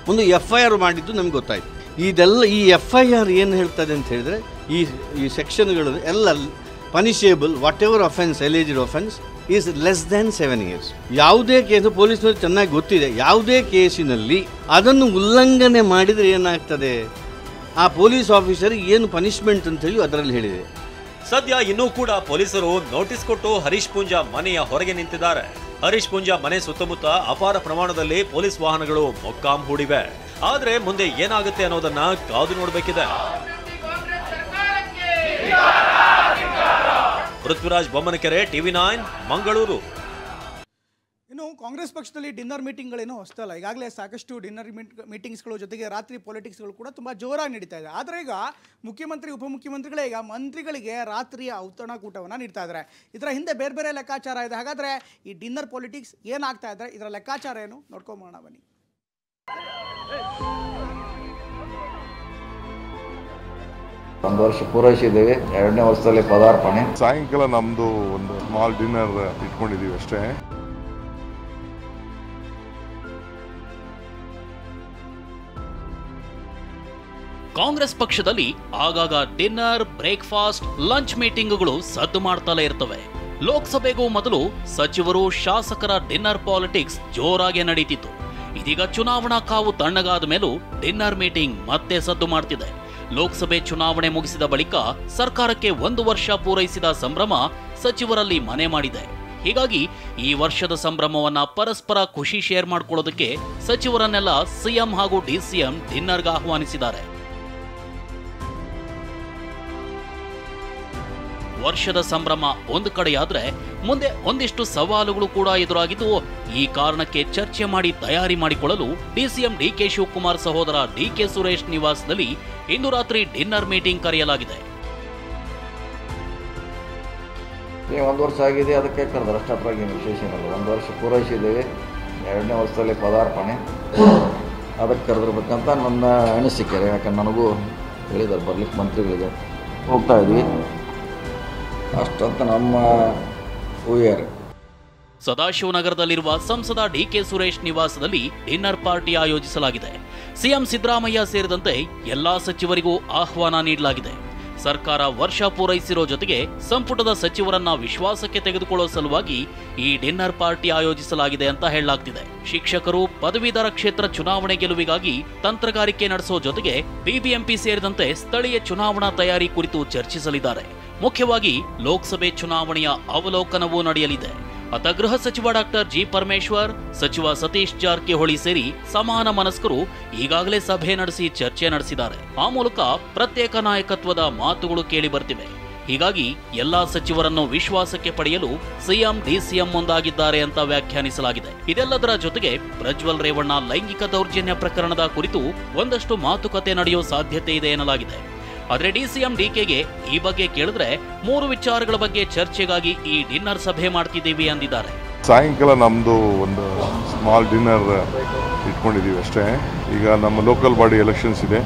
ಒಂದು FIR ಮಾಡಿದ್ದು ನಮ್ಗೆ ಗೊತ್ತಾಯಿತು. ಇದೆಲ್ಲ ಈ FIR ಏನು ಹೇಳ್ತದೆ ಅಂತ ಹೇಳಿದ್ರೆ ಈ ಸೆಕ್ಷನ್ಗಳು ಎಲ್ಲ punishable whatever offence alleged offence is less than 7 years. ಯಾವುದೇ ಕೇಸು ಪೊಲೀಸ್ನವ್ರಿಗೆ ಚೆನ್ನಾಗಿ ಗೊತ್ತಿದೆ. ಯಾವುದೇ ಕೇಸಿನಲ್ಲಿ ಅದನ್ನು ಉಲ್ಲಂಘನೆ ಮಾಡಿದರೆ ಏನಾಗ್ತದೆ, ಆ ಪೊಲೀಸ್ ಆಫೀಸರ್ಗೆ ಏನು ಪನಿಷ್ಮೆಂಟ್ ಅಂತ ಹೇಳಿ ಅದರಲ್ಲಿ ಹೇಳಿದೆ. ಸದ್ಯ ಇನ್ನೂ ಕೂಡ ಪೊಲೀಸರು ನೋಟಿಸ್ ಕೊಟ್ಟು ಹರೀಶ್ ಪೂಂಜಾ ಮನೆಯ ಹೊರಗೆ ನಿಂತಿದ್ದಾರೆ. ಹರೀಶ್ ಪೂಂಜಾ ಮನೆ ಸುತ್ತಮುತ್ತ ಅಪಾರ ಪ್ರಮಾಣದಲ್ಲಿ ಪೊಲೀಸ್ ವಾಹನಗಳು ಮೊಕ್ಕಾಂ ಹೂಡಿವೆ. ಆದ್ರೆ ಮುಂದೆ ಏನಾಗುತ್ತೆ ಅನ್ನೋದನ್ನ ಕಾದು ನೋಡಬೇಕಿದೆ. ಪೃಥ್ವಿರಾಜ್ ಬೊಮ್ಮನಕೆರೆ, TV9 ಮಂಗಳೂರು. ಇನ್ನು ಕಾಂಗ್ರೆಸ್ ಪಕ್ಷದಲ್ಲಿ ಡಿನ್ನರ್ ಮೀಟಿಂಗ್ಗಳೇನೋ ಹೊಸದಲ್ಲ. ಈಗಾಗಲೇ ಸಾಕಷ್ಟು ಡಿನ್ನರ್ ಮೀಟಿಂಗ್ಸ್ಗಳು ಜೊತೆಗೆ ರಾತ್ರಿ ಪೊಲಿಟಿಕ್ಸ್ಗಳು ಕೂಡ ತುಂಬ ಜೋರಾಗಿ ನಡೀತಾ ಇದೆ. ಆದರೆ ಈಗ ಮುಖ್ಯಮಂತ್ರಿ ಉಪಮುಖ್ಯಮಂತ್ರಿಗಳೇ ಈಗ ಮಂತ್ರಿಗಳಿಗೆ ರಾತ್ರಿಯ ಔತಣಕೂಟವನ್ನು ನೀಡ್ತಾ ಇದ್ದಾರೆ. ಇದರ ಹಿಂದೆ ಬೇರೆ ಬೇರೆ ಲೆಕ್ಕಾಚಾರ ಇದೆ. ಹಾಗಾದರೆ ಈ ಡಿನ್ನರ್ ಪೊಲಿಟಿಕ್ಸ್ ಏನಾಗ್ತಾ ಇದ್ದಾರೆ, ಇದರ ಲೆಕ್ಕಾಚಾರ ಏನು ನೋಡ್ಕೊಂಬೋಣ ಬನ್ನಿ. ಒಂದು ವರ್ಷ ಪೂರೈಸಿದ್ದೇವೆ, 2ನೇ ವರ್ಷದಲ್ಲಿ ಪದಾರ್ಪಣೆ. ಸಾಯಂಕಾಲ ನಮ್ದು ಒಂದು ಸ್ಮಾಲ್ ಡಿನ್ನರ್ ಇಟ್ಕೊಂಡಿದ್ದೀವಿ ಅಷ್ಟೇ. ಕಾಂಗ್ರೆಸ್ ಪಕ್ಷದಲ್ಲಿ ಆಗಾಗ ಡಿನ್ನರ್, ಬ್ರೇಕ್ಫಾಸ್ಟ್, ಲಂಚ್ ಮೀಟಿಂಗ್ಗಳು ಸದ್ದು ಮಾಡ್ತಲೇ ಇರ್ತವೆ. ಲೋಕಸಭೆಗೂ ಮೊದಲು ಸಚಿವರು, ಶಾಸಕರ ಡಿನ್ನರ್ ಪಾಲಿಟಿಕ್ಸ್ ಜೋರಾಗಿ ನಡೀತಿತ್ತು. ಇದೀಗ ಚುನಾವಣಾ ಕಾವು ತಣ್ಣಗಾದ ಮೇಲೂ ಡಿನ್ನರ್ ಮೀಟಿಂಗ್ ಮತ್ತೆ ಸದ್ದು ಮಾಡ್ತಿದೆ. ಲೋಕಸಭೆ ಚುನಾವಣೆ ಮುಗಿಸಿದ ಬಳಿಕ ಸರ್ಕಾರಕ್ಕೆ 1 ವರ್ಷ ಪೂರೈಸಿದ ಸಂಭ್ರಮ ಸಚಿವರಲ್ಲಿ ಮನೆ ಮಾಡಿದೆ. ಹೀಗಾಗಿ ಈ ವರ್ಷದ ಸಂಭ್ರಮವನ್ನ ಪರಸ್ಪರ ಖುಷಿ ಶೇರ್ ಮಾಡ್ಕೊಳ್ಳೋದಕ್ಕೆ ಸಚಿವರನ್ನೆಲ್ಲ ಸಿಎಂ ಹಾಗೂ ಡಿಸಿಎಂ ಡಿನ್ನರ್ಗೆ ಆಹ್ವಾನಿಸಿದ್ದಾರೆ. ವರ್ಷದ ಸಂಭ್ರಮ ಒಂದು ಕಡೆಯಾದ್ರೆ ಮುಂದೆ ಒಂದಿಷ್ಟು ಸವಾಲುಗಳು ಕೂಡ ಎದುರಾಗಿದ್ದು, ಈ ಕಾರಣಕ್ಕೆ ಚರ್ಚೆ ಮಾಡಿ ತಯಾರಿ ಮಾಡಿಕೊಳ್ಳಲು ಡಿಸಿಎಂ ಡಿಕೆ ಶಿವಕುಮಾರ್ ಸಹೋದರ ಡಿಕೆ ಸುರೇಶ್ ನಿವಾಸದಲ್ಲಿ ಇಂದು ರಾತ್ರಿ ಡಿನ್ನರ್ ಮೀಟಿಂಗ್ ಕರೆಯಲಾಗಿದೆ. 1 ವರ್ಷ ಆಗಿದೆ, ಅದಕ್ಕೆ ಕರೆದ್ರೆ ಅಷ್ಟಪ್ರಾಗಿ ವಿಶೇಷ ಏನಲ್ಲ. 1 ವರ್ಷ ಪೂರೈಸಿದ್ದೇವೆ, 2ನೇ ವರ್ಷದಲ್ಲಿ ಪದಾರ್ಪಣೆ, ಅದಕ್ಕೆ ಕರೆದಿರ್ಬೇಕಂತ ನನ್ನ ಅನಿಸಿಕೆ. ಯಾಕಂದ್ರೆ ನನಗೂ ಹೇಳಿದ್ದಾರೆ ಬರ್ಲಿಕ್ಕೆ, ಮಂತ್ರಿಗಳಿಗೆ ಹೋಗ್ತಾ ಇದ್ವಿ ಅಷ್ಟಂತ ನಮ್ಮ ಊಹೆ. ಸದಾಶಿವನಗರದಲ್ಲಿರುವ ಸಂಸದ ಡಿಕೆ ಸುರೇಶ್ ನಿವಾಸದಲ್ಲಿ ಡಿನ್ನರ್ ಪಾರ್ಟಿ ಆಯೋಜಿಸಲಾಗಿದೆ. ಸಿಎಂ ಸಿದ್ದರಾಮಯ್ಯ ಸೇರಿದಂತೆ ಎಲ್ಲಾ ಸಚಿವರಿಗೂ ಆಹ್ವಾನ ನೀಡಲಾಗಿದೆ. ಸರ್ಕಾರ ವರ್ಷ ಪೂರೈಸಿರೋ ಜೊತೆಗೆ ಸಂಪುಟದ ಸಚಿವರನ್ನ ವಿಶ್ವಾಸಕ್ಕೆ ತೆಗೆದುಕೊಳ್ಳೋ ಸಲುವಾಗಿ ಈ ಡಿನ್ನರ್ ಪಾರ್ಟಿ ಆಯೋಜಿಸಲಾಗಿದೆ ಅಂತ ಹೇಳಲಾಗ್ತಿದೆ. ಶಿಕ್ಷಕರು ಪದವೀಧರ ಕ್ಷೇತ್ರ ಚುನಾವಣೆ ಗೆಲುವಿಗಾಗಿ ತಂತ್ರಗಾರಿಕೆ ನಡೆಸೋ ಜೊತೆಗೆ ಬಿಬಿಎಂಪಿ ಸೇರಿದಂತೆ ಸ್ಥಳೀಯ ಚುನಾವಣಾ ತಯಾರಿ ಕುರಿತು ಚರ್ಚಿಸಲಿದ್ದಾರೆ. ಮುಖ್ಯವಾಗಿ ಲೋಕಸಭೆ ಚುನಾವಣೆಯ ಅವಲೋಕನವೂ ನಡೆಯಲಿದೆ. ಅತ ಗೃಹ ಸಚಿವ ಡಾಕ್ಟರ್ ಜಿ ಪರಮೇಶ್ವರ್, ಸಚಿವ ಸತೀಶ್ ಜಾರಕಿಹೊಳಿ ಸೇರಿ ಸಮಾನ ಮನಸ್ಕರು ಈಗಾಗಲೇ ಸಭೆ ನಡೆಸಿ ಚರ್ಚೆ ನಡೆಸಿದ್ದಾರೆ. ಆ ಮೂಲಕ ಪ್ರತ್ಯೇಕ ನಾಯಕತ್ವದ ಮಾತುಗಳು ಕೇಳಿ ಬರ್ತಿವೆ. ಹೀಗಾಗಿ ಎಲ್ಲಾ ಸಚಿವರನ್ನು ವಿಶ್ವಾಸಕ್ಕೆ ಪಡೆಯಲು ಸಿಎಂ ಡಿಸಿಎಂ ಮುಂದಾಗಿದ್ದಾರೆ ಅಂತ ವ್ಯಾಖ್ಯಾನಿಸಲಾಗಿದೆ. ಇದೆಲ್ಲದರ ಜೊತೆಗೆ ಪ್ರಜ್ವಲ್ ರೇವಣ್ಣ ಲೈಂಗಿಕ ದೌರ್ಜನ್ಯ ಪ್ರಕರಣದ ಕುರಿತು ಒಂದಷ್ಟು ಮಾತುಕತೆ ನಡೆಯೋ ಸಾಧ್ಯತೆ ಇದೆ ಎನ್ನಲಾಗಿದೆ. ಆದರೆ ಡಿಸಿಎಂ ಡಿಕೆಗೆ ಈ ಬಗ್ಗೆ ಕೇಳಿದ್ರೆ 3 ವಿಚಾರಗಳ ಬಗ್ಗೆ ಚರ್ಚೆಗಾಗಿ ಈ ಡಿನ್ನರ್ ಸಭೆ ಮಾಡ್ತಿದ್ದೀವಿ ಅಂದಿದ್ದಾರೆ. ಸಾಯಂಕಾಲ ನಮ್ಮದು ಒಂದು ಸ್ಮಾಲ್ ಡಿನ್ನರ್ ಇಟ್ಕೊಂಡಿದ್ದೀವಿ ಅಷ್ಟೇ. ಈಗ ನಮ್ಮ ಲೋಕಲ್ ಬಾಡಿ ಎಲೆಕ್ಷನ್ಸ್ ಇದೆ.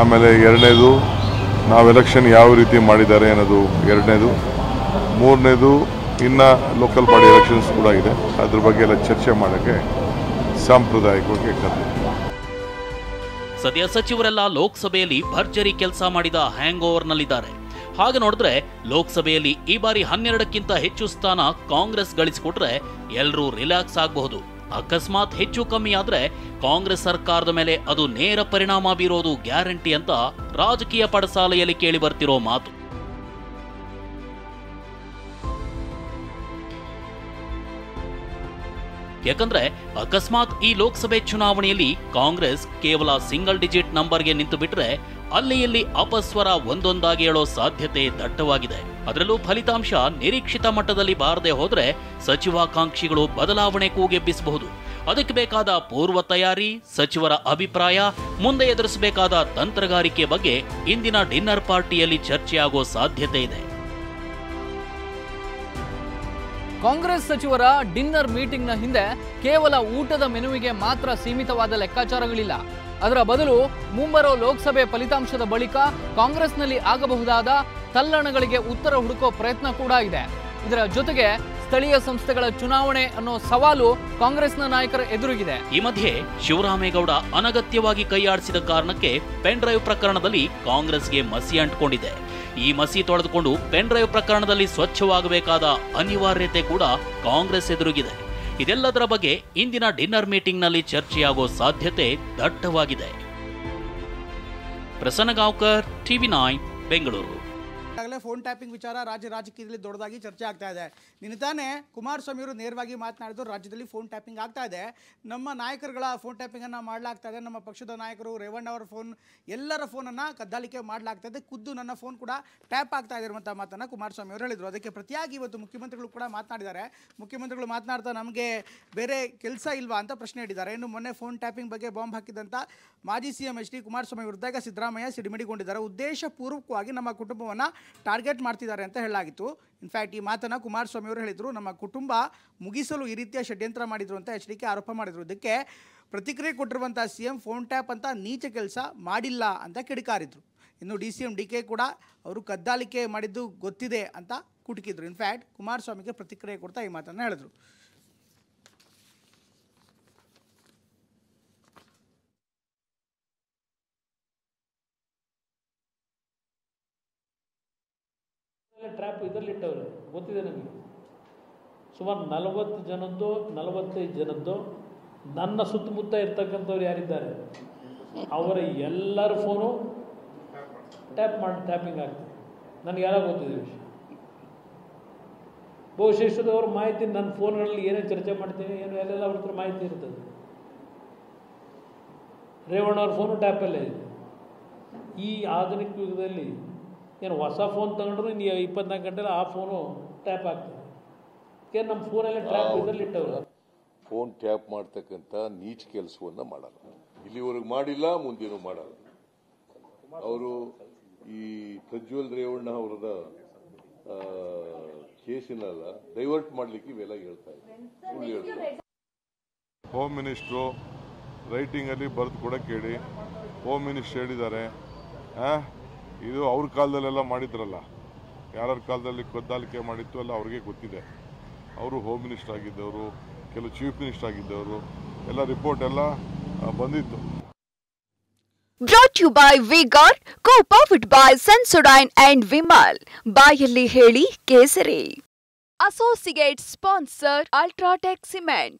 ಆಮೇಲೆ 2ನೇದು ನಾವು ಎಲೆಕ್ಷನ್ ಯಾವ ರೀತಿ ಮಾಡಿದ್ದಾರೆ ಅನ್ನೋದು 2ನೇದು. 3ನೇದು ಇನ್ನು ಲೋಕಲ್ ಬಾಡಿ ಎಲೆಕ್ಷನ್ಸ್ ಕೂಡ ಇದೆ. ಅದ್ರ ಬಗ್ಗೆ ಎಲ್ಲ ಚರ್ಚೆ ಮಾಡೋಕ್ಕೆ ಸಾಂಪ್ರದಾಯಿಕವಾಗಿ ಕರೆದಿದ್ದೀವಿ. ಸದ್ಯ ಸಚಿವರೆಲ್ಲ ಲೋಕಸಭೆಯಲ್ಲಿ ಭರ್ಜರಿ ಕೆಲಸ ಮಾಡಿದ ಹ್ಯಾಂಗ್ ಓವರ್ನಲ್ಲಿದ್ದಾರೆ. ಹಾಗೆ ನೋಡಿದ್ರೆ ಲೋಕಸಭೆಯಲ್ಲಿ ಈ ಬಾರಿ 12ಕ್ಕಿಂತ ಹೆಚ್ಚು ಸ್ಥಾನ ಕಾಂಗ್ರೆಸ್ ಗಳಿಸಿಕೊಟ್ರೆ ಎಲ್ಲರೂ ರಿಲ್ಯಾಕ್ಸ್ ಆಗಬಹುದು. ಅಕಸ್ಮಾತ್ ಹೆಚ್ಚು ಕಮ್ಮಿ ಆದ್ರೆ ಕಾಂಗ್ರೆಸ್ ಸರ್ಕಾರದ ಮೇಲೆ ಅದು ನೇರ ಪರಿಣಾಮ ಬೀರೋದು ಗ್ಯಾರಂಟಿ ಅಂತ ರಾಜಕೀಯ ಪಡಸಾಲೆಯಲ್ಲಿ ಕೇಳಿ ಬರ್ತಿರೋ ಮಾತು. ಯಾಕಂದ್ರೆ ಅಕಸ್ಮಾತ್ ಈ ಲೋಕಸಭೆ ಚುನಾವಣೆಯಲ್ಲಿ ಕಾಂಗ್ರೆಸ್ ಕೇವಲ ಸಿಂಗಲ್ ಡಿಜಿಟ್ ನಂಬರ್ಗೆ ನಿಂತು ಬಿಟ್ರೆ ಅಲ್ಲಿ ಇಲ್ಲಿ ಅಪಸ್ವರ ಒಂದೊಂದಾಗಿ ಹೇಳೋ ಸಾಧ್ಯತೆ ದಟ್ಟವಾಗಿದೆ. ಅದರಲ್ಲೂ ಫಲಿತಾಂಶ ನಿರೀಕ್ಷಿತ ಮಟ್ಟದಲ್ಲಿ ಬಾರದೆ ಹೋದ್ರೆ ಸಚಿವಾಕಾಂಕ್ಷಿಗಳು ಬದಲಾವಣೆ ಕೂಗೆಬ್ಬಿಸಬಹುದು. ಅದಕ್ಕೆ ಬೇಕಾದ ಪೂರ್ವ ತಯಾರಿ, ಸಚಿವರ ಅಭಿಪ್ರಾಯ, ಮುಂದೆ ಎದುರಿಸಬೇಕಾದ ತಂತ್ರಗಾರಿಕೆ ಬಗ್ಗೆ ಇಂದಿನ ಡಿನ್ನರ್ ಪಾರ್ಟಿಯಲ್ಲಿ ಚರ್ಚೆಯಾಗೋ ಸಾಧ್ಯತೆ ಇದೆ. ಕಾಂಗ್ರೆಸ್ ಸಚಿವರ ಡಿನ್ನರ್ ಮೀಟಿಂಗ್ನ ಹಿಂದೆ ಕೇವಲ ಊಟದ ಮೆನುವಿಗೆ ಮಾತ್ರ ಸೀಮಿತವಾದ ಲೆಕ್ಕಾಚಾರಗಳಿಲ್ಲ. ಅದರ ಬದಲು ಮುಂಬರೋ ಲೋಕಸಭೆ ಫಲಿತಾಂಶದ ಬಳಿಕ ಕಾಂಗ್ರೆಸ್ನಲ್ಲಿ ಆಗಬಹುದಾದ ತಲ್ಲಣಗಳಿಗೆ ಉತ್ತರ ಹುಡುಕೋ ಪ್ರಯತ್ನ ಕೂಡ ಇದೆ. ಇದರ ಜೊತೆಗೆ ಸ್ಥಳೀಯ ಸಂಸ್ಥೆಗಳ ಚುನಾವಣೆ ಅನ್ನೋ ಸವಾಲು ಕಾಂಗ್ರೆಸ್ನ ನಾಯಕರ ಎದುರಿಗಿದೆ. ಈ ಮಧ್ಯೆ ಶಿವರಾಮೇಗೌಡ ಅನಗತ್ಯವಾಗಿ ಕೈಯಾಡಿಸಿದ ಕಾರಣಕ್ಕೆ ಪೆನ್ ಡ್ರೈವ್ ಪ್ರಕರಣದಲ್ಲಿ ಕಾಂಗ್ರೆಸ್ಗೆ ಮಸಿ ಅಂಟಿಕೊಂಡಿದೆ. ಈ ಮಸಿ ತೊಳೆದುಕೊಂಡು ಪೆನ್ ಡ್ರೈವ್ ಪ್ರಕರಣದಲ್ಲಿ ಸ್ವಚ್ಛವಾಗಬೇಕಾದ ಅನಿವಾರ್ಯತೆ ಕೂಡ ಕಾಂಗ್ರೆಸ್ ಎದುರಿಗಿದೆ. ಇದೆಲ್ಲದರ ಬಗ್ಗೆ ಇಂದಿನ ಡಿನ್ನರ್ ಮೀಟಿಂಗ್ನಲ್ಲಿ ಚರ್ಚೆಯಾಗೋ ಸಾಧ್ಯತೆ ದಟ್ಟವಾಗಿದೆ. Prasanna Gaonkar, TV9 Bengaluru. Phone tapping ವಿಚಾರ ರಾಜ್ಯ ರಾಜಕೀಯದಲ್ಲಿ ದೊಡ್ಡದಾಗಿ ಚರ್ಚೆ ಆಗ್ತಾ ಇದೆ. ನಿನ್ನೆ ತಾನೇ ಕುಮಾರಸ್ವಾಮಿ ಅವರು ನೇರವಾಗಿ ಮಾತನಾಡಿದ್ರು, ರಾಜ್ಯದಲ್ಲಿ ಫೋನ್ ಟ್ಯಾಪಿಂಗ್ ಆಗ್ತಾ ಇದೆ, ನಮ್ಮ ನಾಯಕರುಗಳ ಫೋನ್ ಟ್ಯಾಪಿಂಗನ್ನು ಮಾಡಲಾಗ್ತಾ ಇದೆ, ನಮ್ಮ ಪಕ್ಷದ ನಾಯಕರು ರೇವಣ್ಣ ಅವರ ಫೋನ್, ಎಲ್ಲರ ಫೋನನ್ನು ಕದ್ದಾಲಿಕೆ ಮಾಡಲಾಗ್ತಾ ಇದೆ, ಖುದ್ದು ನನ್ನ ಫೋನ್ ಕೂಡ ಟ್ಯಾಪ್ ಆಗ್ತಾ ಇದೆ ಇರುವಂಥ ಮಾತನ್ನು ಕುಮಾರಸ್ವಾಮಿ ಅವರು ಹೇಳಿದರು. ಅದಕ್ಕೆ ಪ್ರತಿಯಾಗಿ ಇವತ್ತು ಮುಖ್ಯಮಂತ್ರಿಗಳು ಕೂಡ ಮಾತನಾಡಿದ್ದಾರೆ. ಮುಖ್ಯಮಂತ್ರಿಗಳು ಮಾತನಾಡ್ತಾ ನಮಗೆ ಬೇರೆ ಕೆಲಸ ಇಲ್ವಾ ಅಂತ ಪ್ರಶ್ನೆ ಇಟ್ಟಿದ್ದಾರೆ. ಇನ್ನು ಮೊನ್ನೆ ಫೋನ್ ಟ್ಯಾಪಿಂಗ್ ಬಗ್ಗೆ ಬಾಂಬ್ ಹಾಕಿದಂಥ ಮಾಜಿ ಸಿಎಂ HD ಕುಮಾರಸ್ವಾಮಿ ವಿರುದ್ಧ ಈಗ ಸಿದ್ದರಾಮಯ್ಯ ಸಿಡಿಮಿಡಿಗೊಂಡಿದ್ದಾರೆ. ಉದ್ದೇಶಪೂರ್ವಕವಾಗಿ ನಮ್ಮ ಕುಟುಂಬವನ್ನು ಟಾರ್ಗೆಟ್ ಮಾಡ್ತಿದ್ದಾರೆ ಅಂತ ಹೇಳಲಾಗಿತ್ತು. ಇನ್ಫ್ಯಾಕ್ಟ್ ಈ ಮಾತನ್ನು ಕುಮಾರಸ್ವಾಮಿ ಅವರು ಹೇಳಿದರು. ನಮ್ಮ ಕುಟುಂಬ ಮುಗಿಸಲು ಈ ರೀತಿಯ ಷಡ್ಯಂತ್ರ ಮಾಡಿದ್ರು ಅಂತ HDK ಆರೋಪ ಮಾಡಿದರು. ಇದಕ್ಕೆ ಪ್ರತಿಕ್ರಿಯೆ ಕೊಟ್ಟಿರುವಂಥ CM ಫೋನ್ ಟ್ಯಾಪ್ ಅಂತ ನೀಚ ಕೆಲಸ ಮಾಡಿಲ್ಲ ಅಂತ ಕಿಡಿಕಾರಿದ್ರು. ಇನ್ನು DCM DK ಕೂಡ ಅವರು ಕದ್ದಾಲಿಕೆ ಮಾಡಿದ್ದು ಗೊತ್ತಿದೆ ಅಂತ ಕುಟುಕಿದ್ರು. ಇನ್ಫ್ಯಾಕ್ಟ್ ಕುಮಾರಸ್ವಾಮಿಗೆ ಪ್ರತಿಕ್ರಿಯೆ ಕೊಡ್ತಾ ಈ ಮಾತನ್ನು ಹೇಳಿದ್ರು. ಟ್ರ್ಯಾಪ್ ಇದರಲ್ಲಿಟ್ಟವ್ರೆ ಗೊತ್ತಿದೆ ನಮಗೆ. ಸುಮಾರು 40 ಜನದ್ದು 45 ಜನದ್ದು ನನ್ನ ಸುತ್ತಮುತ್ತ ಇರ್ತಕ್ಕಂಥವ್ರು ಯಾರಿದ್ದಾರೆ ಅವರ ಎಲ್ಲರ ಫೋನು ಟ್ಯಾಪಿಂಗ್ ಆಗ್ತದೆ. ನನಗೆ ಯಾರೋ ಗೊತ್ತಿದೆ ವಿಷಯ. ಬಹುಶಃ ಇಷ್ಟದವ್ರ ಮಾಹಿತಿ ನನ್ನ ಫೋನ್ಗಳಲ್ಲಿ ಏನೇನು ಚರ್ಚೆ ಮಾಡ್ತೀನಿ ಏನು ಎಲ್ಲೆಲ್ಲ ಅವ್ರ ಹತ್ರ ಮಾಹಿತಿ ಇರ್ತದೆ. ರೇವಣ್ಣವ್ರ ಫೋನು ಟ್ಯಾಪಲ್ಲೇ ಇದೆ. ಈ ಆಧುನಿಕ ಯುಗದಲ್ಲಿ ಏನು ಹೊಸ ಫೋನ್ ತಗೊಂಡ್ರು ನೀವು 24 ಗಂಟೆಲಿ ಆ ಫೋನು ಟ್ಯಾಪ್ ಆಗ್ತದೆ. ಏನು ನಮ್ಮ ಫೋನೆಲ್ಲ ಟ್ಯಾಪ್ ಇದರಲ್ಲಿ ಇಟ್ಟವ್ರು. ಫೋನ್ ಟ್ಯಾಪ್ ಮಾಡ್ತಕ್ಕಂಥ ನೀಚ ಕೆಲಸವನ್ನು ಮಾಡಲ್ಲ, ಇಲ್ಲಿವರೆಗೂ ಮಾಡಿಲ್ಲ, ಮುಂದೇನು ಮಾಡಲ್ಲ. ಅವರು ಈ ಪ್ರಜ್ವಲ್ ರೇವಣ್ಣ ಅವರದ ಕೇಸಿನಲ್ಲ ಡೈವರ್ಟ್ ಮಾಡಲಿಕ್ಕೆ ಇವೆಲ್ಲ ಹೇಳ್ತಾ ಇದ್ದಾರೆ. ಹೋಮ್ ಮಿನಿಸ್ಟ್ರು ರೈಟಿಂಗಲ್ಲಿ ಬರೆದು ಕೊಡಕ್ಕೆ ಹೇಳಿ, ಹೋಮ್ ಮಿನಿಸ್ಟರ್ ಹೇಳಿದ್ದಾರೆ. ಇದು ಅವ್ರ ಕಾಲದಲ್ಲೆಲ್ಲ ಮಾಡಿದ್ರಲ್ಲ, ಯಾರ್ಯಾರ ಕಾಲದಲ್ಲಿ ಕದ್ದಾಲಿಕೆ ಮಾಡಿತ್ತು ಎಲ್ಲ ಅವ್ರಿಗೆ ಗೊತ್ತಿದೆ. ಅವರು ಹೋಮ್ ಮಿನಿಸ್ಟರ್ ಆಗಿದ್ದವರು, ಕೆಲವು ಚೀಫ್ ಮಿನಿಸ್ಟರ್ ಆಗಿದ್ದವರು, ಎಲ್ಲ ರಿಪೋರ್ಟ್ ಎಲ್ಲ ಬಂದಿತ್ತು. Brought to you by V-Guard, co-powered by Sensodyne and Vimal. ಬಾಯಲ್ಲಿ ಹೇಳಿ ಕೇಸರಿ. Associate sponsor Ultratech Cement.